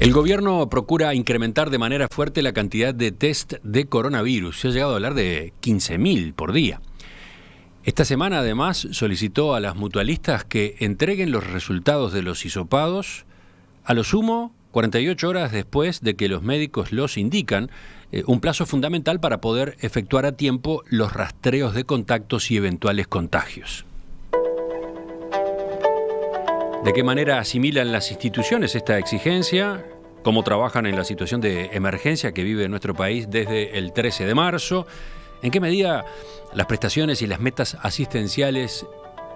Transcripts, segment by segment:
El gobierno procura incrementar de manera fuerte la cantidad de test de coronavirus. Se ha llegado a hablar de 15.000 por día. Esta semana, además, solicitó a las mutualistas que entreguen los resultados de los hisopados a lo sumo 48 horas después de que los médicos los indican, un plazo fundamental para poder efectuar a tiempo los rastreos de contactos y eventuales contagios. ¿De qué manera asimilan las instituciones esta exigencia? ¿Cómo trabajan en la situación de emergencia que vive nuestro país desde el 13 de marzo? ¿En qué medida las prestaciones y las metas asistenciales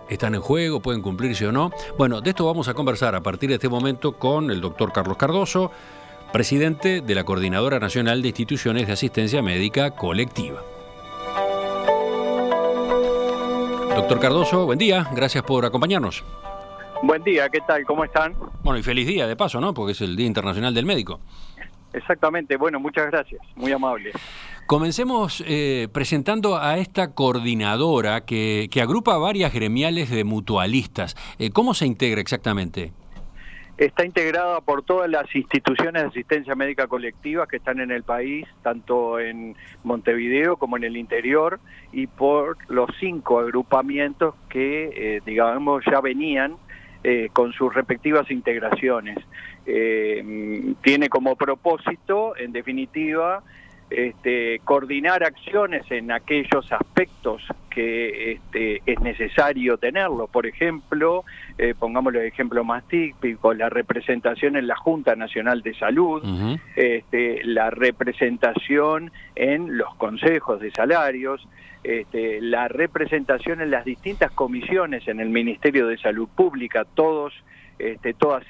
están en juego, pueden cumplirse o no? Bueno, de esto vamos a conversar a partir de este momento con el doctor Carlos Cardoso, presidente de la Coordinadora Nacional de Instituciones de Asistencia Médica Colectiva. Doctor Cardoso, buen día, gracias por acompañarnos. Buen día, ¿qué tal? ¿Cómo están? Bueno, y feliz día de paso, ¿no? Porque es el Día Internacional del Médico. Exactamente, bueno, muchas gracias, muy amable. Comencemos presentando a esta coordinadora que agrupa varias gremiales de mutualistas. ¿Cómo se integra exactamente? Está integrada por todas las instituciones de asistencia médica colectiva que están en el país, tanto en Montevideo como en el interior, y por los 5 agrupamientos que, digamos, ya venían con sus respectivas integraciones. Tiene como propósito, en definitiva, coordinar acciones en aquellos aspectos que es necesario tenerlo. Por ejemplo, pongámoslo de ejemplo más típico, la representación en la Junta Nacional de Salud, la representación en los consejos de salarios, la representación en las distintas comisiones en el Ministerio de Salud Pública, todas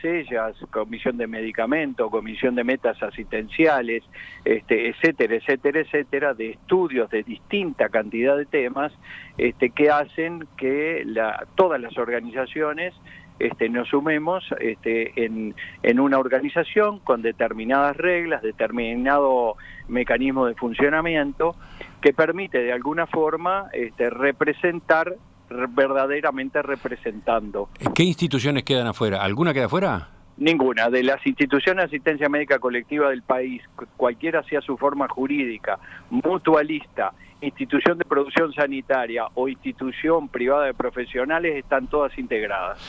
ellas, comisión de medicamento, comisión de metas asistenciales, etcétera, etcétera, etcétera, de estudios de distinta cantidad de temas, que hacen que todas las organizaciones nos sumemos en una organización con determinadas reglas, determinado mecanismo de funcionamiento que permite de alguna forma representar, verdaderamente representando. ¿Qué instituciones quedan afuera? ¿Alguna queda afuera? Ninguna. De las instituciones de asistencia médica colectiva del país, cualquiera sea su forma jurídica, mutualista, institución de producción sanitaria o institución privada de profesionales, están todas integradas.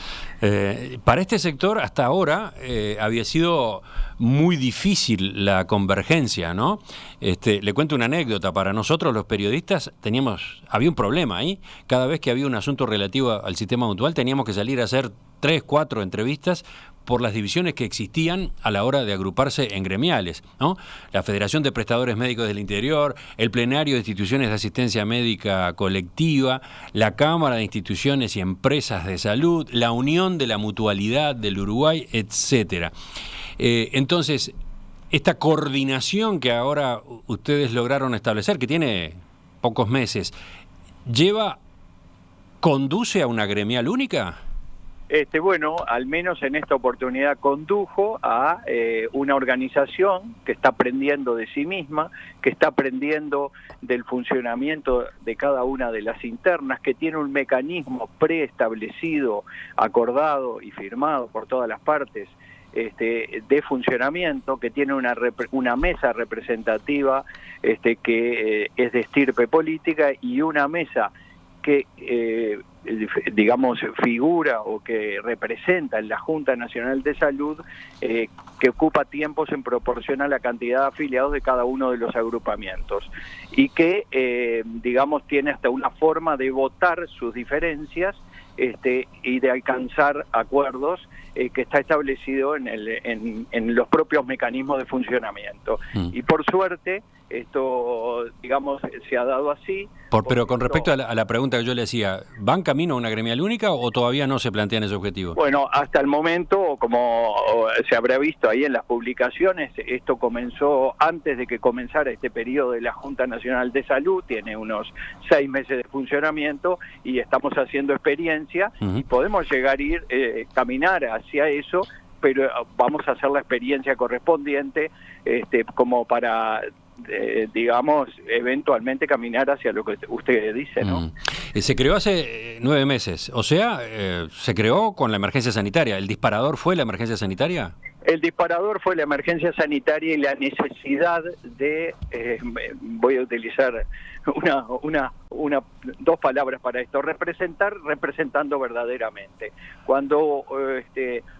Para este sector hasta ahora había sido muy difícil la convergencia, ¿no? Le cuento una anécdota. Para nosotros los periodistas había un problema ahí. Cada vez que había un asunto relativo al sistema mutual teníamos que salir a hacer 3, 4 entrevistas por las divisiones que existían a la hora de agruparse en gremiales, ¿no? La Federación de Prestadores Médicos del Interior, el Plenario de Instituciones de Asistencia Médica Colectiva, la Cámara de Instituciones y Empresas de Salud, la Unión de la Mutualidad del Uruguay, etcétera. Entonces, esta coordinación que ahora ustedes lograron establecer, que tiene pocos meses, ¿conduce a una gremial única? Bueno, al menos en esta oportunidad condujo a una organización que está aprendiendo de sí misma, que está aprendiendo del funcionamiento de cada una de las internas, que tiene un mecanismo preestablecido, acordado y firmado por todas las partes de funcionamiento, que tiene una mesa representativa que es de estirpe política y una mesa que digamos figura o que representa en la Junta Nacional de Salud, que ocupa tiempos en proporción a la cantidad de afiliados de cada uno de los agrupamientos y que digamos tiene hasta una forma de votar sus diferencias y de alcanzar acuerdos que está establecido en los propios mecanismos de funcionamiento. Y por suerte esto, digamos, se ha dado así. Pero con respecto a la pregunta que yo le hacía, ¿van camino a una gremial única o todavía no se plantean ese objetivo? Bueno, hasta el momento, como se habrá visto ahí en las publicaciones, esto comenzó antes de que comenzara este periodo de la Junta Nacional de Salud, tiene unos 6 meses de funcionamiento y estamos haciendo experiencia y podemos llegar caminar hacia eso, pero vamos a hacer la experiencia correspondiente como para digamos, eventualmente caminar hacia lo que usted dice, ¿no? Se creó hace 9 meses, o sea, se creó con la emergencia sanitaria. ¿El disparador fue la emergencia sanitaria? El disparador fue la emergencia sanitaria y la necesidad de, voy a utilizar dos palabras para esto, representando verdaderamente. Cuando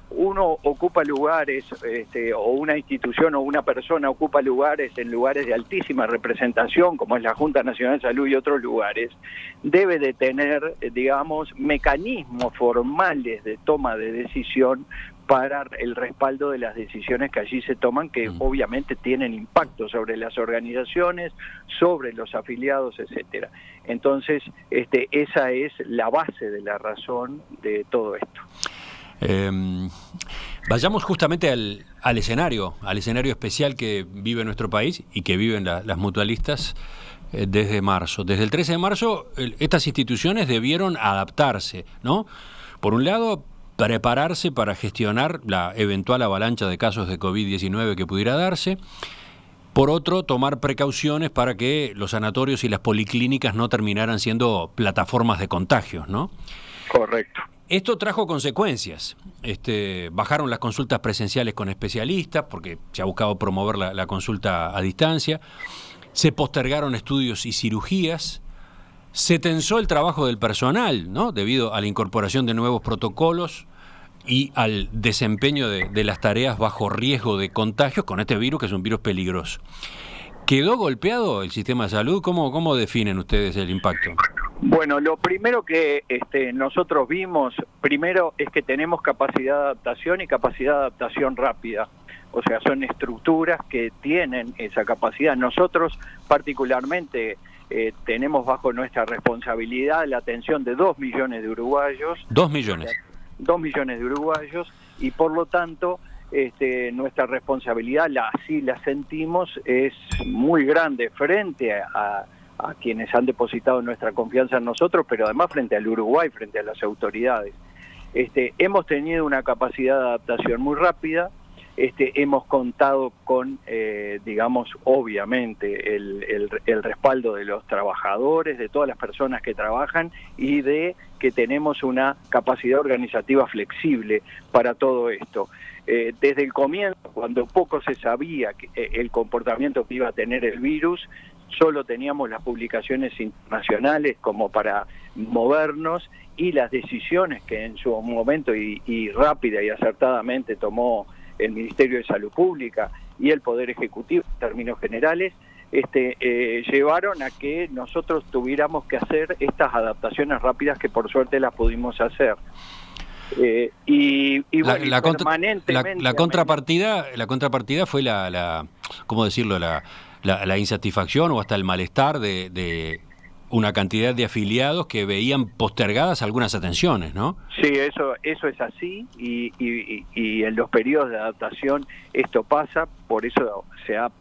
uno ocupa lugares, o una institución o una persona ocupa lugares en lugares de altísima representación, como es la Junta Nacional de Salud y otros lugares, debe de tener, digamos, mecanismos formales de toma de decisión para el respaldo de las decisiones que allí se toman, que obviamente tienen impacto sobre las organizaciones, sobre los afiliados, etcétera. Entonces, esa es la base de la razón de todo esto. Vayamos justamente al escenario especial que vive nuestro país y que viven las mutualistas desde marzo. Desde el 13 de marzo, estas instituciones debieron adaptarse, ¿no? Por un lado, prepararse para gestionar la eventual avalancha de casos de COVID-19 que pudiera darse. Por otro, tomar precauciones para que los sanatorios y las policlínicas no terminaran siendo plataformas de contagios, ¿no? Correcto. Esto trajo consecuencias. Bajaron las consultas presenciales con especialistas, porque se ha buscado promover la consulta a distancia. Se postergaron estudios y cirugías. Se tensó el trabajo del personal, ¿no? Debido a la incorporación de nuevos protocolos y al desempeño de las tareas bajo riesgo de contagios con este virus, que es un virus peligroso. ¿Quedó golpeado el sistema de salud? ¿Cómo definen ustedes el impacto? Bueno, lo primero que nosotros vimos, primero es que tenemos capacidad de adaptación y capacidad de adaptación rápida. O sea, son estructuras que tienen esa capacidad. Nosotros particularmente tenemos bajo nuestra responsabilidad la atención de 2 millones de uruguayos. 2 millones. 2 millones de uruguayos, y por lo tanto nuestra responsabilidad, así la sentimos, es muy grande frente a quienes han depositado nuestra confianza en nosotros, pero además frente al Uruguay, frente a las autoridades. Hemos tenido una capacidad de adaptación muy rápida. Hemos contado con, digamos, obviamente, el respaldo de los trabajadores, de todas las personas que trabajan, y de que tenemos una capacidad organizativa flexible para todo esto. Desde el comienzo, cuando poco se sabía el comportamiento que iba a tener el virus, solo teníamos las publicaciones internacionales como para movernos, y las decisiones que en su momento y rápida y acertadamente tomó el Ministerio de Salud Pública y el Poder Ejecutivo en términos generales, llevaron a que nosotros tuviéramos que hacer estas adaptaciones rápidas, que por suerte las pudimos hacer. Permanentemente... La contrapartida fue ¿cómo decirlo? La insatisfacción o hasta el malestar de una cantidad de afiliados que veían postergadas algunas atenciones, ¿no? Sí, eso es así, y en los periodos de adaptación esto pasa. Por eso se ha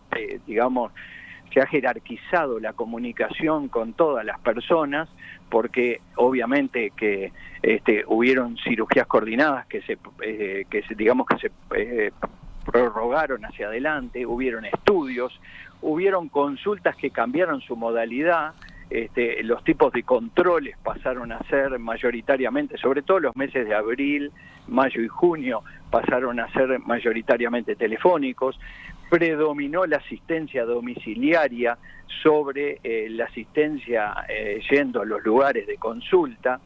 jerarquizado la comunicación con todas las personas, porque obviamente que hubieron cirugías coordinadas que se prorrogaron hacia adelante, hubieron estudios, hubieron consultas que cambiaron su modalidad. Los tipos de controles pasaron a ser mayoritariamente, sobre todo los meses de abril, mayo y junio, pasaron a ser mayoritariamente telefónicos. Predominó la asistencia domiciliaria sobre la asistencia yendo a los lugares de consulta.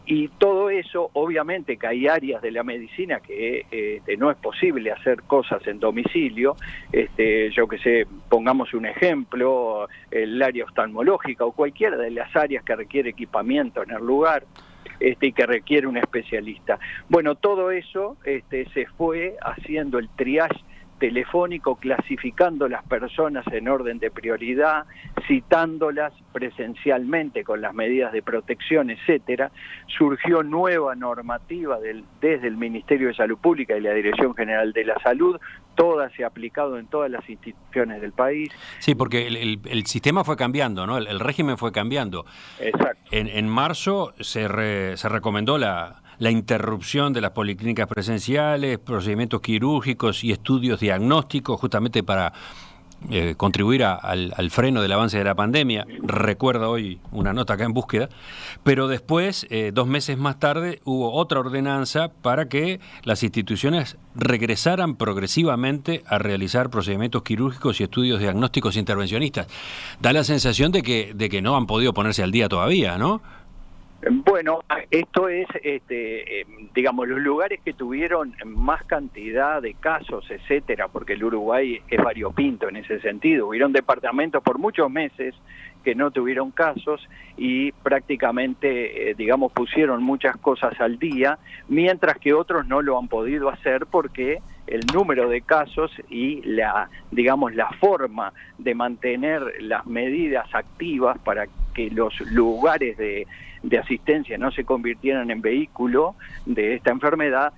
Y todo eso, obviamente que hay áreas de la medicina que no es posible hacer cosas en domicilio. Yo que sé, pongamos un ejemplo, el área oftalmológica o cualquiera de las áreas que requiere equipamiento en el lugar, y que requiere un especialista. Bueno, todo eso se fue haciendo el triage telefónico, clasificando las personas en orden de prioridad, citándolas presencialmente con las medidas de protección, etcétera. Surgió nueva normativa desde el Ministerio de Salud Pública y la Dirección General de la Salud, toda se ha aplicado en todas las instituciones del país. Sí, porque el sistema fue cambiando, ¿no? El régimen fue cambiando. Exacto. En marzo se recomendó la interrupción de las policlínicas presenciales, procedimientos quirúrgicos y estudios diagnósticos, justamente para contribuir al freno del avance de la pandemia. Recuerdo hoy una nota acá en Búsqueda, pero después, 2 meses más tarde, hubo otra ordenanza para que las instituciones regresaran progresivamente a realizar procedimientos quirúrgicos y estudios diagnósticos intervencionistas. Da la sensación de que no han podido ponerse al día todavía, ¿no? Bueno, esto es, digamos, los lugares que tuvieron más cantidad de casos, etcétera, porque el Uruguay es variopinto en ese sentido. Hubieron departamentos por muchos meses que no tuvieron casos y prácticamente, digamos, pusieron muchas cosas al día, mientras que otros no lo han podido hacer porque el número de casos y la forma de mantener las medidas activas para que los lugares de asistencia no se convirtieran en vehículo de esta enfermedad,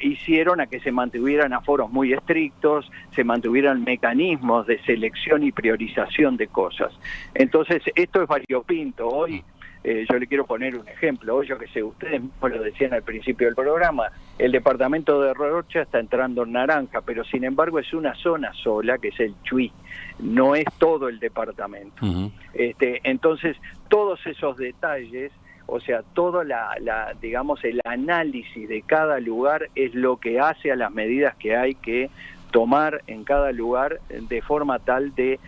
hicieron a que se mantuvieran aforos muy estrictos, se mantuvieran mecanismos de selección y priorización de cosas. Entonces, esto es variopinto. Hoy, yo le quiero poner un ejemplo. Hoy, yo que sé, ustedes mismos lo decían al principio del programa, el departamento de Rocha está entrando en naranja, pero sin embargo es una zona sola, que es el Chuy, no es todo el departamento. Uh-huh. Entonces, todos esos detalles, o sea, todo digamos, el análisis de cada lugar es lo que hace a las medidas que hay que tomar en cada lugar de forma tal de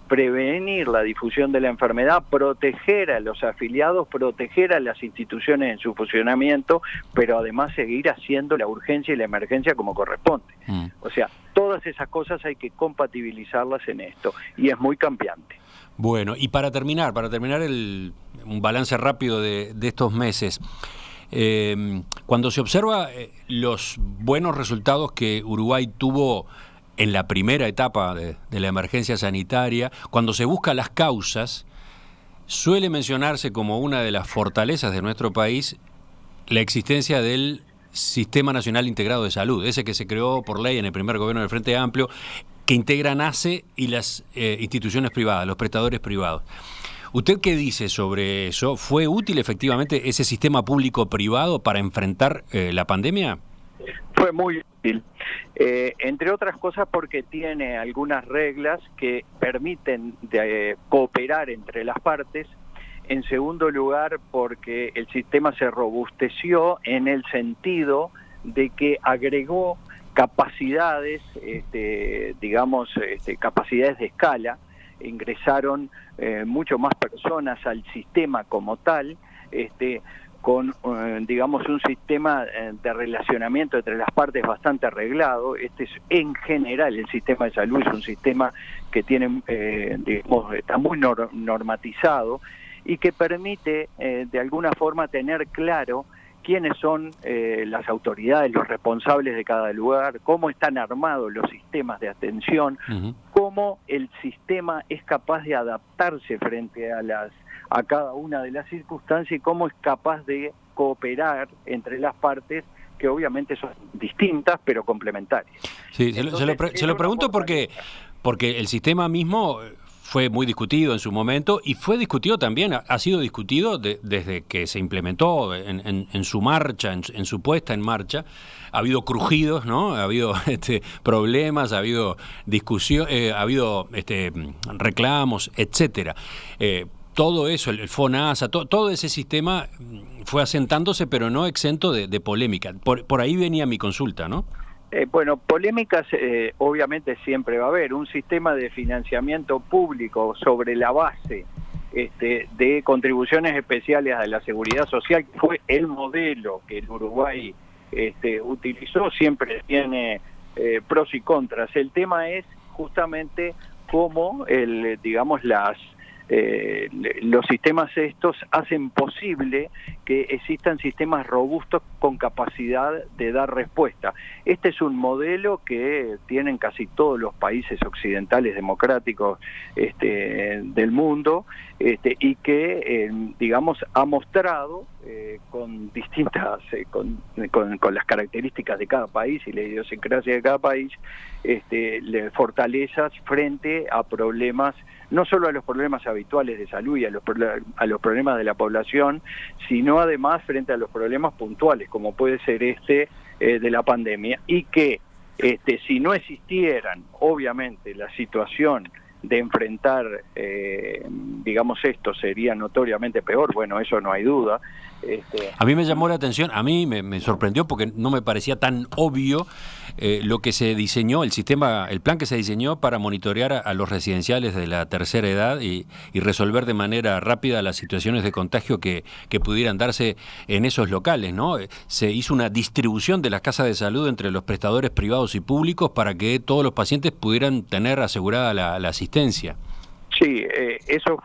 prevenir la difusión de la enfermedad, proteger a los afiliados, proteger a las instituciones en su funcionamiento, pero además seguir haciendo la urgencia y la emergencia como corresponde. O sea, todas esas cosas hay que compatibilizarlas en esto, y es muy cambiante. Bueno, y para terminar un balance rápido de estos meses, cuando se observa los buenos resultados que Uruguay tuvo en la primera etapa de la emergencia sanitaria, cuando se buscan las causas, suele mencionarse como una de las fortalezas de nuestro país la existencia del Sistema Nacional Integrado de Salud, ese que se creó por ley en el primer gobierno del Frente Amplio, que integra NACE y las instituciones privadas, los prestadores privados. ¿Usted qué dice sobre eso? ¿Fue útil efectivamente ese sistema público-privado para enfrentar la pandemia? Fue muy útil, entre otras cosas porque tiene algunas reglas que permiten cooperar entre las partes. En segundo lugar, porque el sistema se robusteció en el sentido de que agregó capacidades, capacidades de escala. Ingresaron mucho más personas al sistema como tal, con un sistema de relacionamiento entre las partes bastante arreglado. En general, el sistema de salud es un sistema que tiene, está muy normatizado y que permite de alguna forma tener claro quiénes son las autoridades, los responsables de cada lugar, cómo están armados los sistemas de atención, uh-huh, cómo el sistema es capaz de adaptarse frente a cada una de las circunstancias y cómo es capaz de cooperar entre las partes, que obviamente son distintas pero complementarias. Sí, se lo pregunto porque el sistema mismo fue muy discutido en su momento y fue discutido también, ha sido discutido desde que se implementó en su marcha, en su puesta en marcha. Ha habido crujidos, ¿no? Ha habido problemas, ha habido discusión, ha habido reclamos, etcétera. Todo eso, el FONASA, todo ese sistema fue asentándose, pero no exento de polémica. Por ahí venía mi consulta, ¿no? Polémicas obviamente siempre va a haber. Un sistema de financiamiento público sobre la base de contribuciones especiales a la seguridad social, que fue el modelo que el Uruguay utilizó, siempre tiene pros y contras. El tema es justamente cómo los sistemas estos hacen posible que existan sistemas robustos con capacidad de dar respuesta. Este es un modelo que tienen casi todos los países occidentales democráticos del mundo, y que ha mostrado con distintas con las características de cada país y la idiosincrasia de cada país, fortalezas frente a problemas, no solo a los problemas habituales de salud y a los problemas de la población, sino además frente a los problemas puntuales, como puede ser de la pandemia, y que Si no existieran, obviamente, la situación de enfrentar, digamos, esto sería notoriamente peor, bueno, eso no hay duda. A mí me llamó la atención, a mí me sorprendió porque no me parecía tan obvio lo que se diseñó, el plan que se diseñó para monitorear a los residenciales de la tercera edad y resolver de manera rápida las situaciones de contagio que pudieran darse en esos locales, ¿no? Se hizo una distribución de las casas de salud entre los prestadores privados y públicos para que todos los pacientes pudieran tener asegurada la asistencia. Sí, eso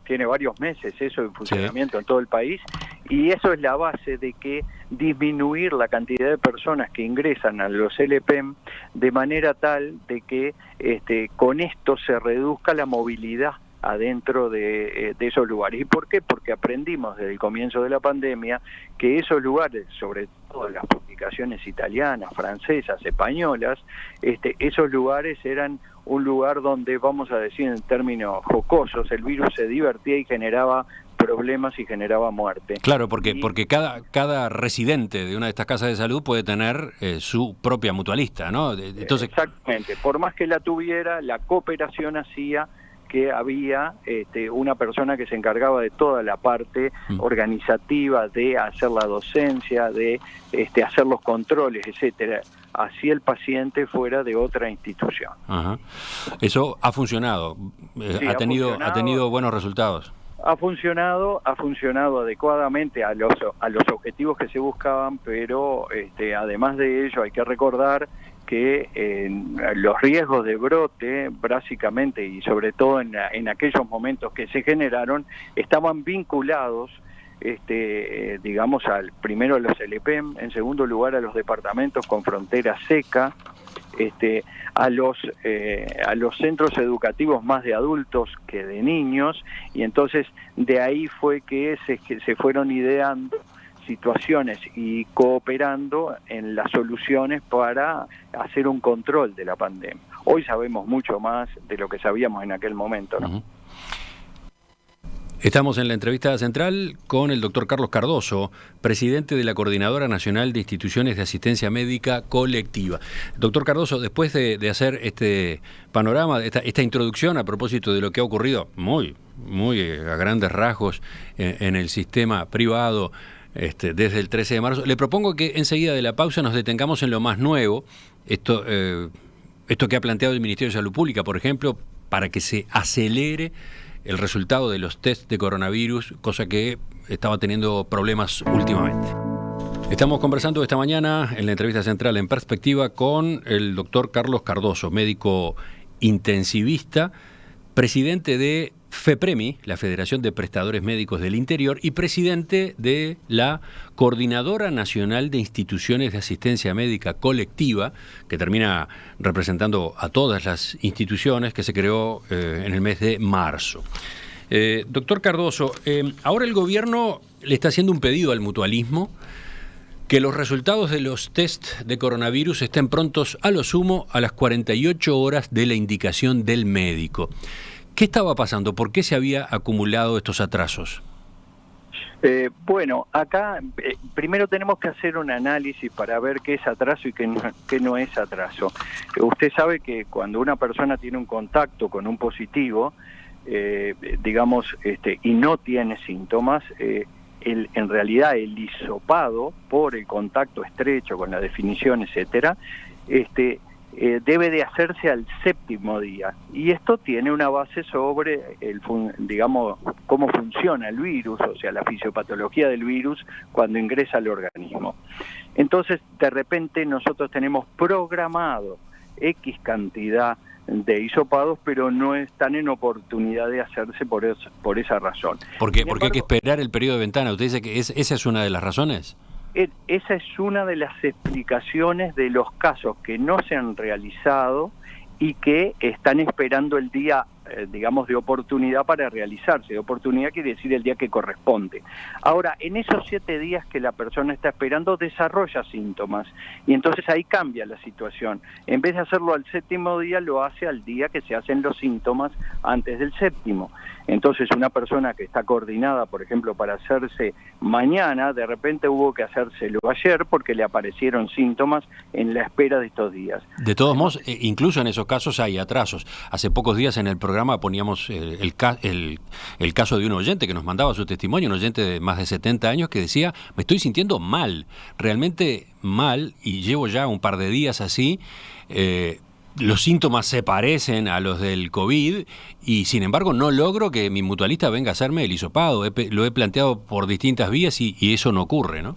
tiene varios meses eso en funcionamiento en todo el país, y eso es la base de que disminuir la cantidad de personas que ingresan a los LPM de manera tal de que con esto se reduzca la movilidad adentro de esos lugares. ¿Y por qué? Porque aprendimos desde el comienzo de la pandemia que esos lugares, sobre todo las publicaciones italianas, francesas, españolas, esos lugares eran un lugar donde, vamos a decir en términos jocosos, el virus se divertía y generaba problemas y generaba muerte. Claro, porque cada residente de una de estas casas de salud puede tener su propia mutualista, ¿no? Entonces... Exactamente. Por más que la tuviera, la cooperación hacía que había una persona que se encargaba de toda la parte organizativa, de hacer la docencia, de hacer los controles, etcétera, así el paciente fuera de otra institución. Ajá. Eso ha funcionado, sí, ha tenido buenos resultados. Ha funcionado adecuadamente a los objetivos que se buscaban, pero además de ello hay que recordar que los riesgos de brote, básicamente, y sobre todo en aquellos momentos que se generaron, estaban vinculados, digamos, primero a los LPM, en segundo lugar a los departamentos con frontera seca, a los centros educativos más de adultos que de niños, y entonces de ahí fue que se fueron ideando situaciones y cooperando en las soluciones para hacer un control de la pandemia. Hoy sabemos mucho más de lo que sabíamos en aquel momento, ¿no? Uh-huh. Estamos en la entrevista central con el doctor Carlos Cardoso, presidente de la Coordinadora Nacional de Instituciones de Asistencia Médica Colectiva. Doctor Cardoso, después de hacer este panorama, esta introducción a propósito de lo que ha ocurrido muy a grandes rasgos en el sistema privado desde el 13 de marzo, le propongo que enseguida de la pausa nos detengamos en lo más nuevo, esto que ha planteado el Ministerio de Salud Pública, por ejemplo, para que se acelere el resultado de los test de coronavirus, cosa que estaba teniendo problemas últimamente. Estamos conversando esta mañana en la entrevista central en Perspectiva con el doctor Carlos Cardoso, médico intensivista, presidente de FEPREMI, la Federación de Prestadores Médicos del Interior, y presidente de la Coordinadora Nacional de Instituciones de Asistencia Médica Colectiva, que termina representando a todas las instituciones, que se creó en el mes de marzo. Doctor Cardoso, ahora el gobierno le está haciendo un pedido al mutualismo, que los resultados de los test de coronavirus estén prontos a lo sumo a las 48 horas de la indicación del médico. ¿Qué estaba pasando? ¿Por qué se había acumulado estos atrasos? Bueno, acá primero tenemos que hacer un análisis para ver qué es atraso y qué no es atraso. Usted sabe que cuando una persona tiene un contacto con un positivo, digamos, y no tiene síntomas, en realidad el hisopado por el contacto estrecho con la definición, etcétera, debe de hacerse al 7º día, y esto tiene una base sobre digamos, cómo funciona el virus, o sea, la fisiopatología del virus cuando ingresa al organismo. Entonces, de repente nosotros tenemos programado X cantidad de hisopados, pero no están en oportunidad de hacerse por esa razón. Porque hay que esperar el periodo de ventana. ¿Usted dice que esa es una de las razones? Esa es una de las explicaciones de los casos que no se han realizado y que están esperando el día digamos, de oportunidad para realizarse. De oportunidad quiere decir el día que corresponde. Ahora, en esos 7 días que la persona está esperando, desarrolla síntomas, y entonces ahí cambia la situación. En vez de hacerlo al 7º día, lo hace al día que se hacen los síntomas antes del 7º. Entonces, una persona que está coordinada, por ejemplo, para hacerse mañana, de repente hubo que hacérselo ayer porque le aparecieron síntomas en la espera de estos días. De todos modos, incluso en esos casos hay atrasos. Hace pocos días en el programa poníamos el caso de un oyente que nos mandaba su testimonio, un oyente de más de 70 años que decía, me estoy sintiendo mal, realmente mal, y llevo ya un par de días así. Los síntomas se parecen a los del COVID y sin embargo no logro que mi mutualista venga a hacerme el hisopado. Lo he planteado por distintas vías y eso no ocurre, ¿no?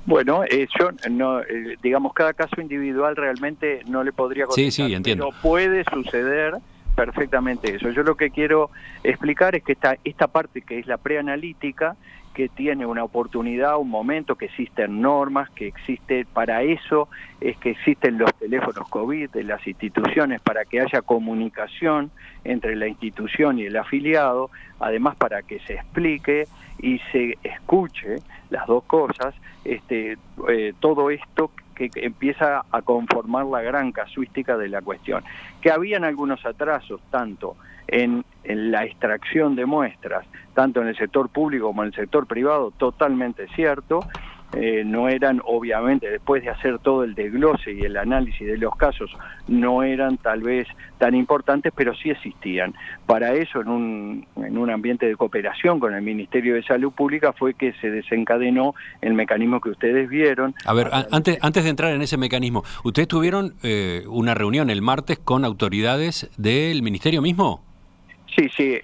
Bueno, yo no, digamos, cada caso individual realmente no le podría contestar, sí, entiendo. pero puede suceder perfectamente eso. Yo lo que quiero explicar es que esta parte que es la preanalítica, que tiene una oportunidad, un momento, que existen normas, que existe para eso, es que existen los teléfonos COVID de las instituciones para que haya comunicación entre la institución y el afiliado, además para que se explique y se escuche las dos cosas, todo esto que empieza a conformar la gran casuística de la cuestión. Que habían algunos atrasos, tanto en la extracción de muestras, tanto en el sector público como en el sector privado, totalmente cierto. No eran, obviamente, después de hacer todo el desglose y el análisis de los casos, no eran tal vez tan importantes, pero sí existían. Para eso, en un ambiente de cooperación con el Ministerio de Salud Pública, fue que se desencadenó el mecanismo que ustedes vieron. A ver, antes de entrar en ese mecanismo, ¿ustedes tuvieron una reunión el martes con autoridades del Ministerio mismo? Sí,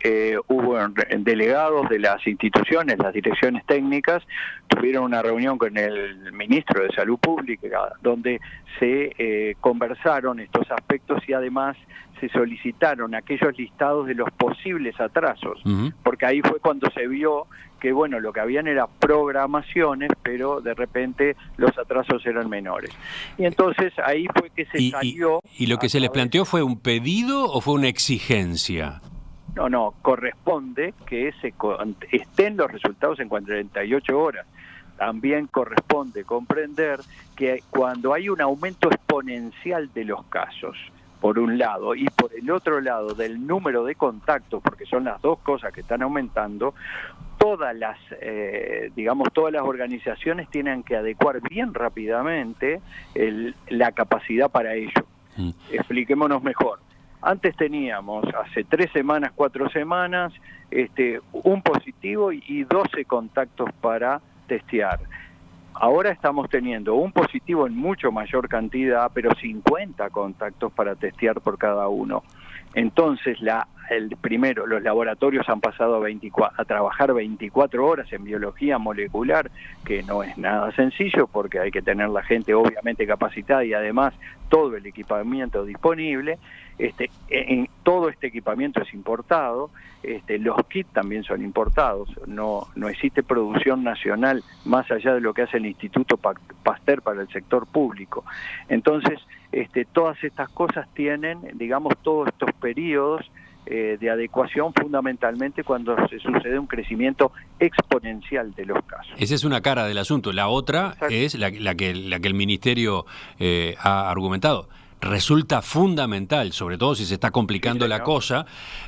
hubo delegados de las instituciones, las direcciones técnicas, tuvieron una reunión con el ministro de Salud Pública, donde se conversaron estos aspectos y además se solicitaron aquellos listados de los posibles atrasos, porque ahí fue cuando se vio que, bueno, lo que habían eran programaciones, pero de repente los atrasos eran menores. Y entonces ahí fue que se salió... ¿Y lo que se les planteó fue un pedido o fue una exigencia? No, corresponde que estén los resultados en 48 horas. También corresponde comprender que cuando hay un aumento exponencial de los casos, por un lado, y por el otro lado del número de contactos, porque son las dos cosas que están aumentando, todas las organizaciones tienen que adecuar bien rápidamente la capacidad para ello. Expliquémonos mejor. Antes teníamos, hace 3 semanas, 4 semanas, un positivo y 12 contactos para testear. Ahora estamos teniendo un positivo en mucho mayor cantidad, pero 50 contactos para testear por cada uno. Entonces, primero, los laboratorios han pasado a trabajar 24 horas en biología molecular, que no es nada sencillo porque hay que tener la gente obviamente capacitada y además todo el equipamiento disponible. Todo este equipamiento es importado, los kits también son importados, no existe producción nacional más allá de lo que hace el Instituto Pasteur para el sector público. Entonces, todas estas cosas tienen, digamos, todos estos periodos de adecuación fundamentalmente cuando se sucede un crecimiento exponencial de los casos. Esa es una cara del asunto. La otra es la que el Ministerio ha argumentado. Resulta fundamental, sobre todo si se está complicando la cosa,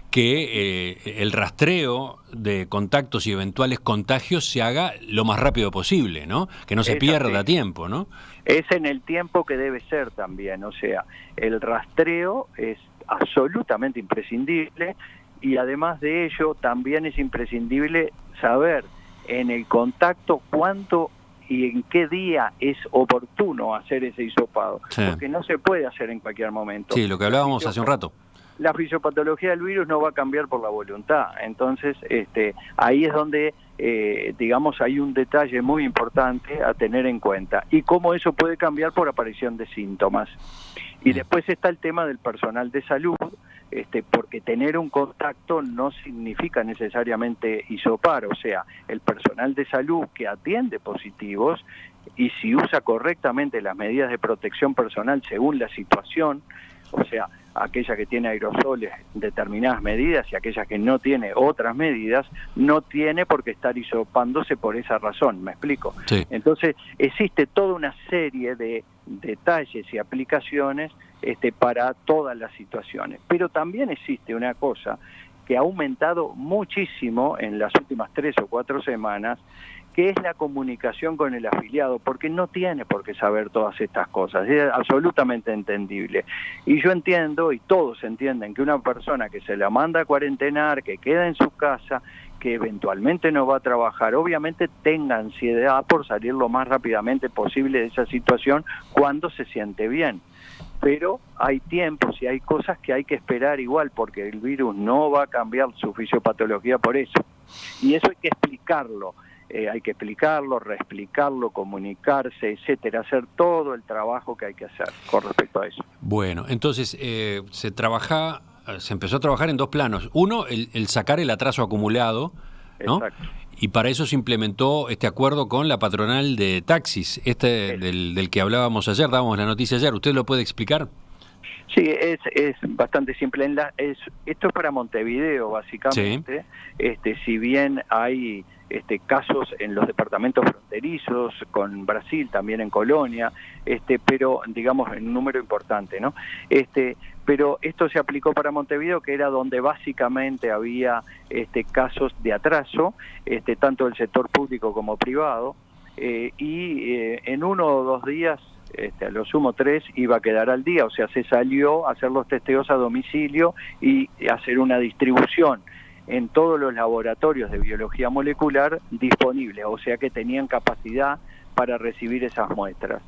que el rastreo de contactos y eventuales contagios se haga lo más rápido posible, ¿no? Que no se pierda tiempo, ¿no? Es en el tiempo que debe ser también, o sea, el rastreo es absolutamente imprescindible y además de ello también es imprescindible saber en el contacto cuánto y en qué día es oportuno hacer ese hisopado, porque no se puede hacer en cualquier momento. Sí, lo que hablábamos hace un rato. La fisiopatología del virus no va a cambiar por la voluntad, entonces ahí es donde, digamos, hay un detalle muy importante a tener en cuenta, y cómo eso puede cambiar por aparición de síntomas. Y después está el tema del personal de salud, porque tener un contacto no significa necesariamente hisopar, o sea, el personal de salud que atiende positivos y si usa correctamente las medidas de protección personal según la situación, o sea, aquella que tiene aerosoles determinadas medidas y aquella que no tiene otras medidas, no tiene por qué estar hisopándose por esa razón, ¿me explico? Sí. Entonces existe toda una serie de detalles y aplicaciones para todas las situaciones, pero también existe una cosa que ha aumentado muchísimo en las últimas 3 o 4 semanas, que es la comunicación con el afiliado, porque no tiene por qué saber todas estas cosas, es absolutamente entendible. Y yo entiendo, y todos entienden, que una persona que se la manda a cuarentenar, que queda en su casa, que eventualmente no va a trabajar, obviamente tenga ansiedad por salir lo más rápidamente posible de esa situación cuando se siente bien. Pero hay tiempos y hay cosas que hay que esperar igual, porque el virus no va a cambiar su fisiopatología por eso. Y eso hay que explicarlo. Hay que explicarlo, reexplicarlo, comunicarse, etcétera, hacer todo el trabajo que hay que hacer con respecto a eso. Bueno, entonces se empezó a trabajar en 2 planos. Uno, el sacar el atraso acumulado, ¿no? Exacto. Y para eso se implementó este acuerdo con la patronal de taxis, del que hablábamos ayer, dábamos la noticia ayer. ¿Usted lo puede explicar? Sí, es bastante simple. Esto es para Montevideo, básicamente. Sí. Si bien hay casos en los departamentos fronterizos, con Brasil, también en Colonia, pero digamos en un número importante, ¿no? Pero esto se aplicó para Montevideo, que era donde básicamente había casos de atraso, tanto del sector público como privado, en 1 o 2 días, a lo sumo 3, iba a quedar al día, o sea, se salió a hacer los testeos a domicilio y hacer una distribución en todos los laboratorios de biología molecular disponibles, o sea que tenían capacidad para recibir esas muestras.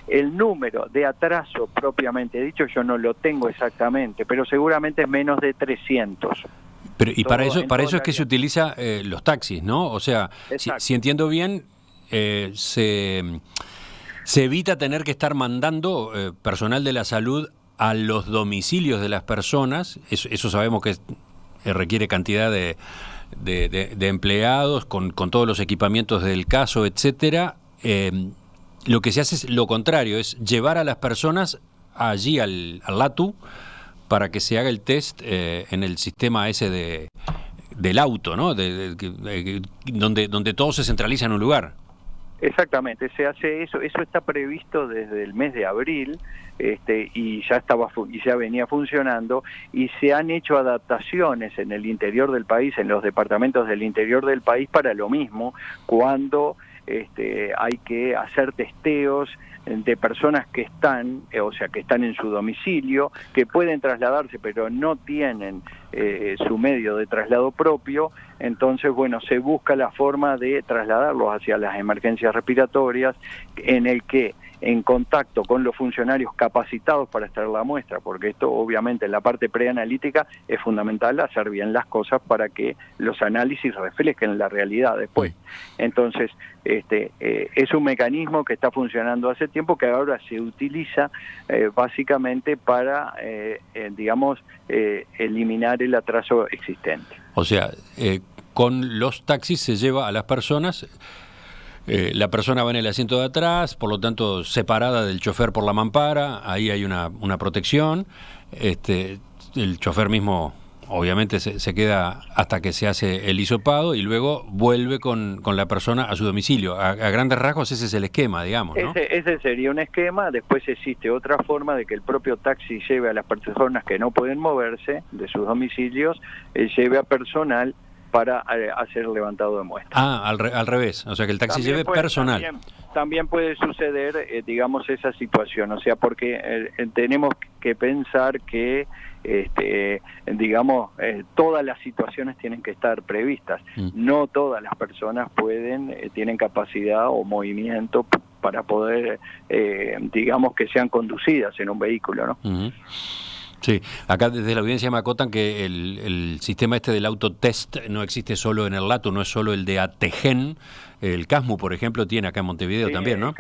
El número de atraso propiamente dicho yo no lo tengo exactamente, pero seguramente es menos de 300. Pero, y para eso es que se utiliza los taxis, ¿no? O sea, si entiendo bien, se evita tener que estar mandando personal de la salud a los domicilios de las personas. Eso sabemos que requiere cantidad de empleados con todos los equipamientos del caso, etcétera. Lo que se hace es lo contrario, es llevar a las personas allí al LATU para que se haga el test en el sistema ese del auto, ¿no? Donde todo se centraliza en un lugar. Exactamente, se hace eso está previsto desde el mes de abril, y ya venía funcionando, y se han hecho adaptaciones en el interior del país, en los departamentos del interior del país para lo mismo, cuando hay que hacer testeos de personas que están en su domicilio, que pueden trasladarse pero no tienen su medio de traslado propio. Entonces, bueno, se busca la forma de trasladarlos hacia las emergencias respiratorias, en el que, en contacto con los funcionarios capacitados para extraer la muestra, porque esto obviamente en la parte preanalítica es fundamental hacer bien las cosas para que los análisis reflejen la realidad después. Entonces, es un mecanismo que está funcionando hace tiempo, que ahora se utiliza básicamente para, eliminar el atraso existente. O sea, con los taxis se lleva a las personas, la persona va en el asiento de atrás, por lo tanto separada del chofer por la mampara, ahí hay una protección, el chofer mismo obviamente se queda hasta que se hace el hisopado y luego vuelve con la persona a su domicilio. A grandes rasgos ese es el esquema, digamos, ¿no? Ese sería un esquema. Después existe otra forma de que el propio taxi lleve a las personas que no pueden moverse de sus domicilios, lleve a personal para hacer el levantado de muestras. Al revés, o sea que el taxi lleve personal. También puede suceder, esa situación, o sea, porque tenemos que pensar que todas las situaciones tienen que estar previstas. No todas las personas tienen capacidad o movimiento para poder, que sean conducidas en un vehículo, ¿no? Uh-huh. Sí, acá desde la audiencia me acotan que el sistema del autotest no existe solo en el LATU, no es solo el de ATGEN, el CASMU, por ejemplo, tiene acá en Montevideo también, ¿no?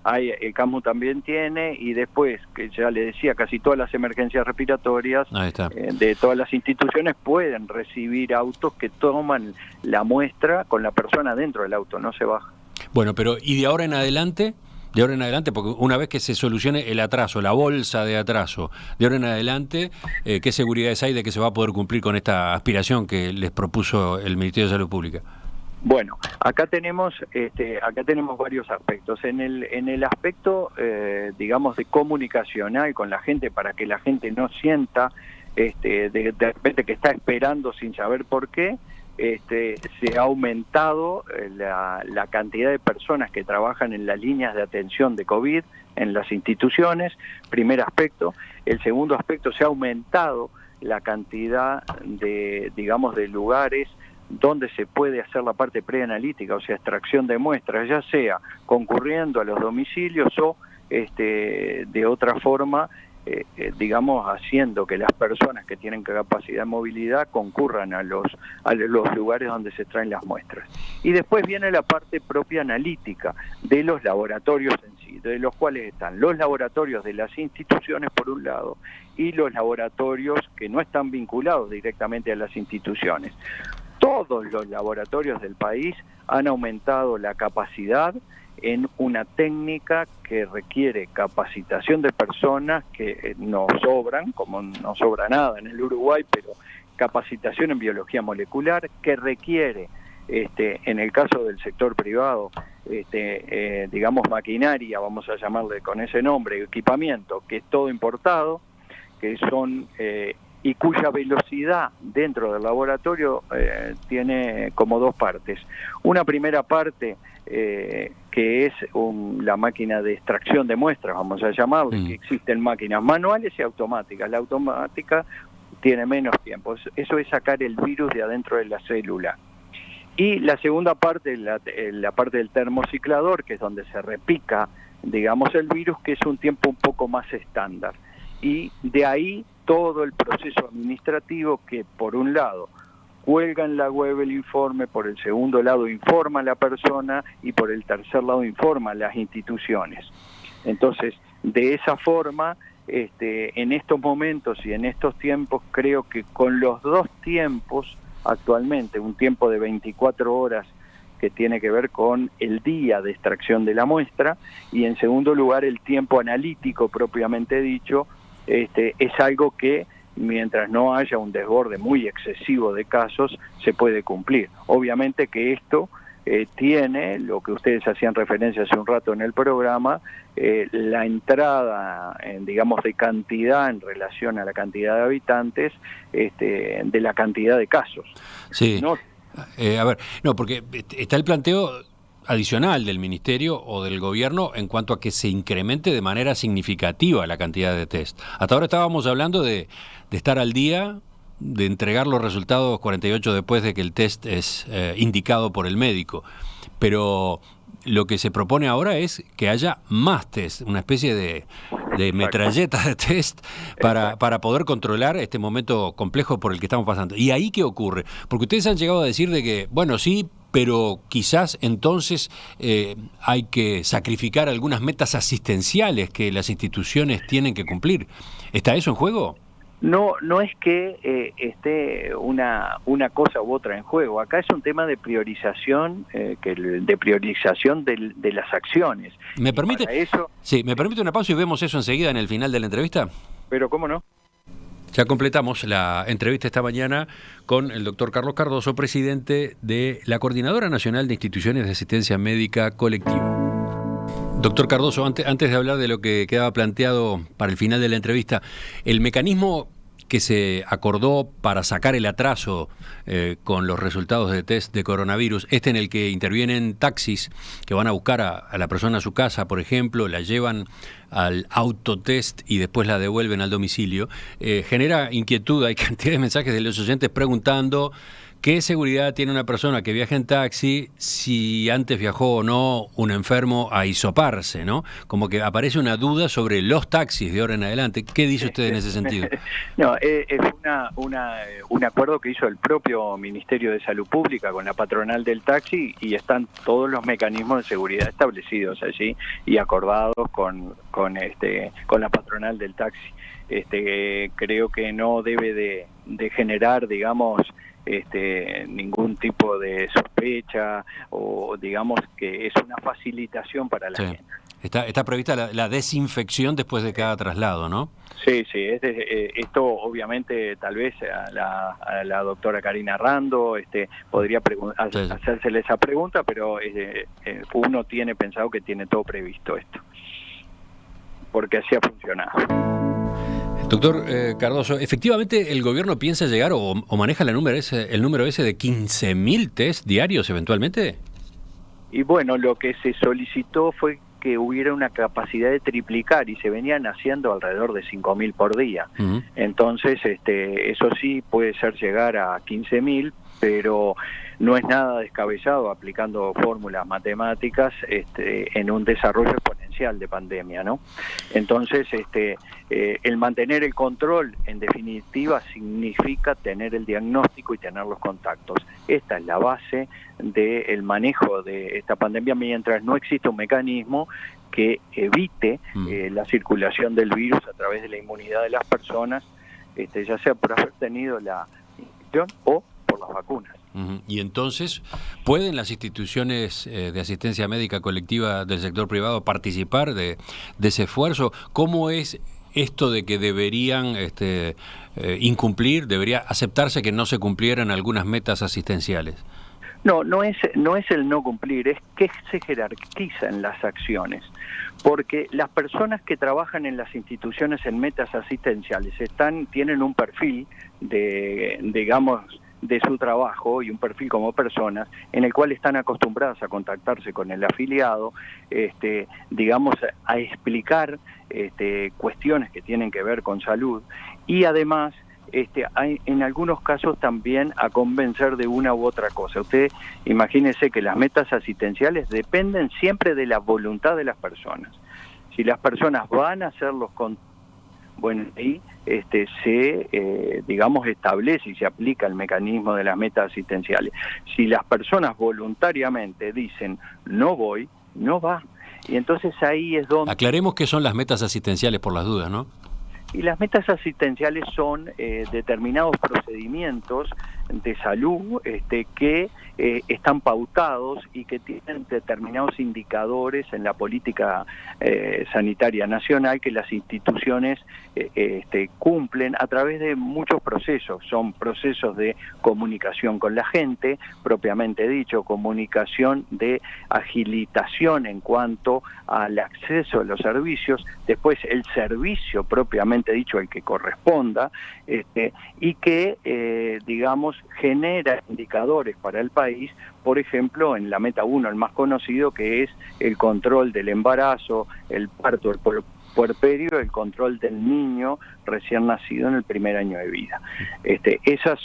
El CASMU también tiene, y después, que ya le decía, casi todas las emergencias respiratorias de todas las instituciones pueden recibir autos que toman la muestra con la persona dentro del auto, no se baja. Bueno, pero ¿y de ahora en adelante? De ahora en adelante, porque una vez que se solucione el atraso, la bolsa de atraso, de ahora en adelante, ¿qué seguridades hay de que se va a poder cumplir con esta aspiración que les propuso el Ministerio de Salud Pública? Bueno, acá tenemos varios aspectos. En el aspecto, digamos, de comunicacional con la gente, para que la gente no sienta de repente que está esperando sin saber por qué, se ha aumentado la cantidad de personas que trabajan en las líneas de atención de COVID en las instituciones, primer aspecto. El segundo aspecto, se ha aumentado la cantidad de, digamos, de lugares donde se puede hacer la parte preanalítica, o sea, extracción de muestras, ya sea concurriendo a los domicilios o de otra forma, digamos, haciendo que las personas que tienen capacidad de movilidad concurran a los lugares donde se extraen las muestras. Y después viene la parte propia analítica de los laboratorios en sí, de los cuales están los laboratorios de las instituciones por un lado y los laboratorios que no están vinculados directamente a las instituciones. Todos los laboratorios del país han aumentado la capacidad en una técnica que requiere capacitación de personas que no sobran, como no sobra nada en el Uruguay, pero capacitación en biología molecular, que requiere, en el caso del sector privado, digamos maquinaria, vamos a llamarle con ese nombre, equipamiento, que es todo importado, que son y cuya velocidad dentro del laboratorio tiene como dos partes. Una primera parte que es la máquina de extracción de muestras, vamos a llamarle, que existen máquinas manuales y automáticas. La automática tiene menos tiempo, eso es sacar el virus de adentro de la célula. Y la segunda parte, la parte del termociclador, que es donde se repica, digamos, el virus, que es un tiempo un poco más estándar. Y de ahí todo el proceso administrativo que, por un lado, cuelga en la web el informe, por el segundo lado informa a la persona y por el tercer lado informa a las instituciones. Entonces, de esa forma, en estos momentos y en estos tiempos, creo que con los dos tiempos, actualmente, un tiempo de 24 horas que tiene que ver con el día de extracción de la muestra, y en segundo lugar el tiempo analítico propiamente dicho, es algo que mientras no haya un desborde muy excesivo de casos se puede cumplir. Obviamente que esto tiene, lo que ustedes hacían referencia hace un rato en el programa, la entrada, digamos, de cantidad en relación a la cantidad de habitantes, de la cantidad de casos. Sí. ¿No? A ver, no, porque está el planteo adicional del Ministerio o del Gobierno en cuanto a que se incremente de manera significativa la cantidad de test. Hasta ahora estábamos hablando de estar al día, de entregar los resultados 48 después de que el test es indicado por el médico. Pero lo que se propone ahora es que haya más test, una especie de metralleta de test para poder controlar este momento complejo por el que estamos pasando. ¿Y ahí qué ocurre? Porque ustedes han llegado a decir de que, bueno, sí, pero quizás entonces hay que sacrificar algunas metas asistenciales que las instituciones tienen que cumplir. ¿Está eso en juego? No es que esté una cosa u otra en juego. Acá es un tema de priorización, de priorización de las acciones. ¿Me permite? Sí, ¿me permite una pausa y vemos eso enseguida en el final de la entrevista? Pero cómo no. Ya completamos la entrevista esta mañana con el doctor Carlos Cardoso, presidente de la Coordinadora Nacional de Instituciones de Asistencia Médica Colectiva. Doctor Cardoso, antes de hablar de lo que quedaba planteado para el final de la entrevista, el mecanismo que se acordó para sacar el atraso con los resultados de test de coronavirus, en el que intervienen taxis que van a buscar a la persona a su casa, por ejemplo, la llevan al autotest y después la devuelven al domicilio, genera inquietud. Hay cantidad de mensajes de los oyentes preguntando ¿qué seguridad tiene una persona que viaja en taxi si antes viajó o no un enfermo a hisoparse, ¿no? Como que aparece una duda sobre los taxis de ahora en adelante. ¿Qué dice usted en ese sentido? No, es un acuerdo que hizo el propio Ministerio de Salud Pública con la patronal del taxi y están todos los mecanismos de seguridad establecidos allí y acordados con la patronal del taxi. Creo que no debe de generar, digamos, ningún tipo de sospecha o digamos que es una facilitación para la gente. Está prevista la desinfección después de cada traslado, ¿no? Sí, esto obviamente tal vez a la doctora Karina Rando podría hacérsele esa pregunta, pero uno tiene pensado que tiene todo previsto esto, porque así ha funcionado. Doctor Cardoso, ¿efectivamente el gobierno piensa llegar o maneja el número ese de 15.000 test diarios eventualmente? Y bueno, lo que se solicitó fue que hubiera una capacidad de triplicar y se venían haciendo alrededor de 5.000 por día. Uh-huh. Entonces, eso sí puede ser llegar a 15.000, pero no es nada descabellado aplicando fórmulas matemáticas en un desarrollo exponencial de pandemia, ¿no? Entonces, el mantener el control, en definitiva, significa tener el diagnóstico y tener los contactos. Esta es la base del manejo de esta pandemia mientras no exista un mecanismo que evite la circulación del virus a través de la inmunidad de las personas, ya sea por haber tenido la infección o por las vacunas. Uh-huh. Y entonces, ¿pueden las instituciones de asistencia médica colectiva del sector privado participar de ese esfuerzo? ¿Cómo es esto de que deberían incumplir, debería aceptarse que no se cumplieran algunas metas asistenciales? No es el no cumplir, es que se jerarquizan las acciones, porque las personas que trabajan en las instituciones en metas asistenciales tienen un perfil de su trabajo y un perfil como personas en el cual están acostumbradas a contactarse con el afiliado, a explicar cuestiones que tienen que ver con salud y además hay en algunos casos también a convencer de una u otra cosa. Usted imagínese que las metas asistenciales dependen siempre de la voluntad de las personas. Si las personas van a hacerlos ahí se establece y se aplica el mecanismo de las metas asistenciales. Si las personas voluntariamente dicen no voy, no va. Y entonces ahí es donde... Aclaremos qué son las metas asistenciales por las dudas, ¿no? Y las metas asistenciales son determinados procedimientos de salud que están pautados y que tienen determinados indicadores en la política sanitaria nacional que las instituciones cumplen a través de muchos procesos. Son procesos de comunicación con la gente, propiamente dicho, comunicación de agilitación en cuanto al acceso a los servicios, después el servicio propiamente dicho el que corresponda, y que genera indicadores para el país, por ejemplo en la meta 1, el más conocido, que es el control del embarazo, el parto, el puerperio, el control del niño recién nacido en el primer año de vida. Esa es,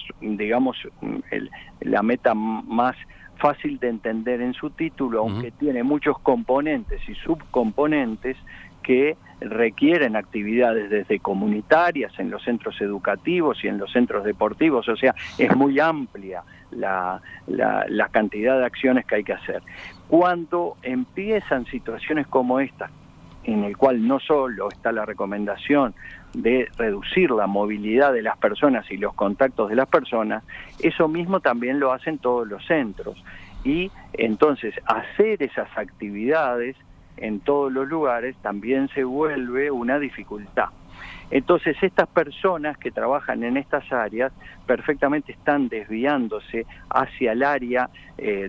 la meta más fácil de entender en su título, aunque tiene muchos componentes y subcomponentes que requieren actividades desde comunitarias en los centros educativos y en los centros deportivos, o sea, es muy amplia la cantidad de acciones que hay que hacer. Cuando empiezan situaciones como esta, en el cual no solo está la recomendación de reducir la movilidad de las personas y los contactos de las personas, eso mismo también lo hacen todos los centros. Y entonces hacer esas actividades en todos los lugares también se vuelve una dificultad. Entonces estas personas que trabajan en estas áreas perfectamente están desviándose hacia el área,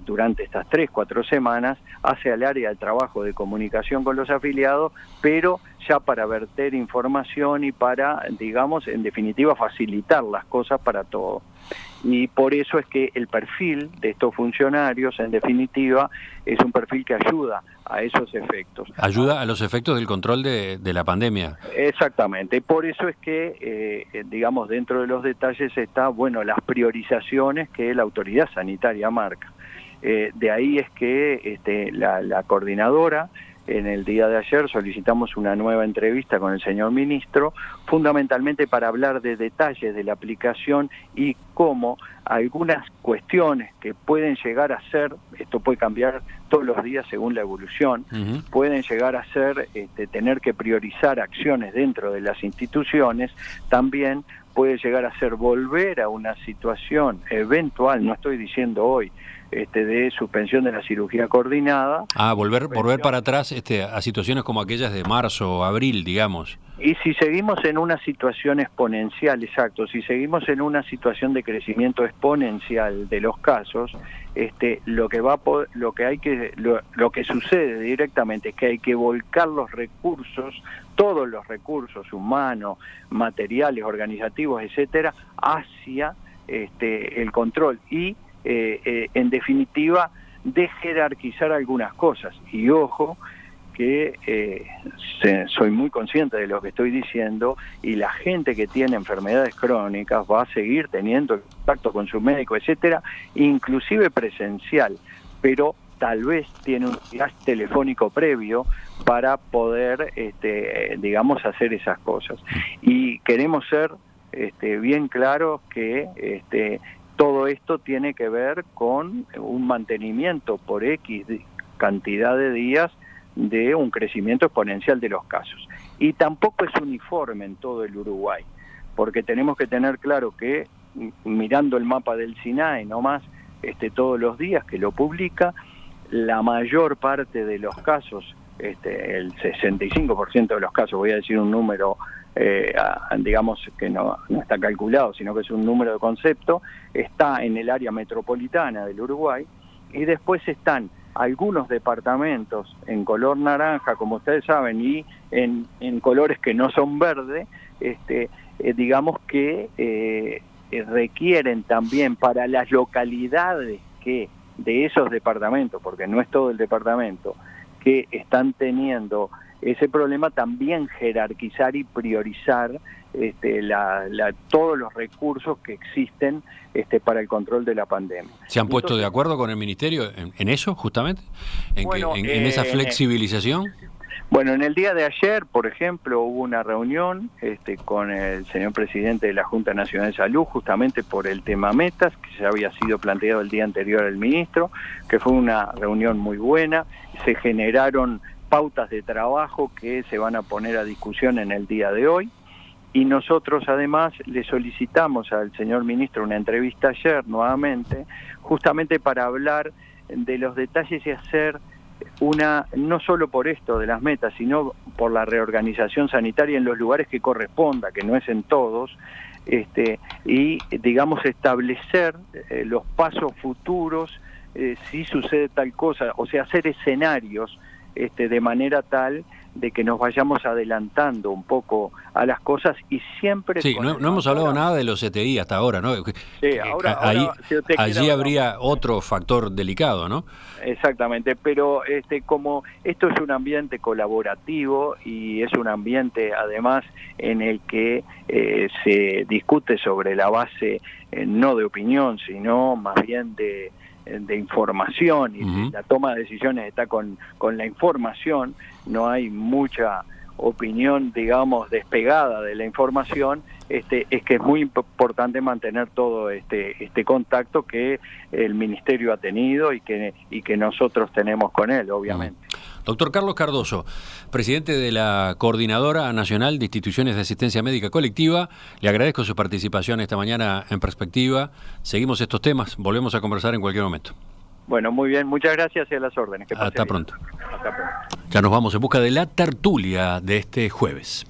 durante estas 3-4 semanas, hacia el área del trabajo de comunicación con los afiliados, pero ya para verter información y para, en definitiva, facilitar las cosas para todos. Y por eso es que el perfil de estos funcionarios, en definitiva, es un perfil que ayuda a esos efectos. Ayuda a los efectos del control de la pandemia. Exactamente. Por eso es que, dentro de los detalles está, las priorizaciones que la autoridad sanitaria marca. De ahí es que la coordinadora, en el día de ayer solicitamos una nueva entrevista con el señor ministro, fundamentalmente para hablar de detalles de la aplicación y cómo algunas cuestiones que pueden llegar a ser, esto puede cambiar todos los días según la evolución, pueden llegar a ser tener que priorizar acciones dentro de las instituciones, también puede llegar a ser volver a una situación eventual, no estoy diciendo hoy, de suspensión de la cirugía coordinada. Volver para atrás a situaciones como aquellas de marzo o abril, digamos. Y si seguimos en una situación exponencial, exacto, si seguimos en una situación de crecimiento exponencial de los casos, lo que sucede directamente es que hay que volcar los recursos, todos los recursos humanos, materiales, organizativos, etcétera, hacia el control y en definitiva de jerarquizar algunas cosas. Y ojo que soy muy consciente de lo que estoy diciendo, y la gente que tiene enfermedades crónicas va a seguir teniendo contacto con su médico, etcétera, inclusive presencial, pero tal vez tiene un gas telefónico previo para poder, digamos, hacer esas cosas. Y queremos ser bien claros que todo esto tiene que ver con un mantenimiento por X cantidad de días de un crecimiento exponencial de los casos. Y tampoco es uniforme en todo el Uruguay, porque tenemos que tener claro que, mirando el mapa del SINAE nomás, todos los días que lo publica, la mayor parte de los casos, el 65% de los casos, voy a decir un número, digamos que no está calculado, sino que es un número de concepto, está en el área metropolitana del Uruguay, y después están algunos departamentos en color naranja, como ustedes saben, y en colores que no son verde, digamos que requieren también para las localidades que de esos departamentos, porque no es todo el departamento, que están teniendo ese problema, también jerarquizar y priorizar todos los recursos que existen para el control de la pandemia. ¿Se han puesto de acuerdo con el Ministerio en eso, justamente? ¿En esa flexibilización? Bueno, en el día de ayer, por ejemplo, hubo una reunión con el señor presidente de la Junta Nacional de Salud, justamente por el tema metas, que ya había sido planteado el día anterior al ministro, que fue una reunión muy buena. Se generaron pautas de trabajo que se van a poner a discusión en el día de hoy. Y nosotros además le solicitamos al señor ministro una entrevista ayer nuevamente, justamente para hablar de los detalles y hacer no solo por esto de las metas, sino por la reorganización sanitaria en los lugares que corresponda, que no es en todos, y digamos establecer los pasos futuros si sucede tal cosa, o sea, hacer escenarios de manera tal de que nos vayamos adelantando un poco a las cosas y siempre... Sí, no hemos hablado nada de los CTI hasta ahora, ¿no? Sí, allí habría otro factor delicado, ¿no? Exactamente, pero como esto es un ambiente colaborativo y es un ambiente además en el que se discute sobre la base no de opinión, sino más bien de información, y la toma de decisiones está con la información, no hay mucha opinión, digamos, despegada de la información, es que es muy importante mantener todo este contacto que el Ministerio ha tenido y que nosotros tenemos con él, obviamente. Doctor Carlos Cardoso, presidente de la Coordinadora Nacional de Instituciones de Asistencia Médica Colectiva, le agradezco su participación esta mañana en Perspectiva. Seguimos estos temas, volvemos a conversar en cualquier momento. Bueno, muy bien, muchas gracias y a las órdenes. Hasta pronto. Hasta pronto. Ya nos vamos en busca de la tertulia de este jueves.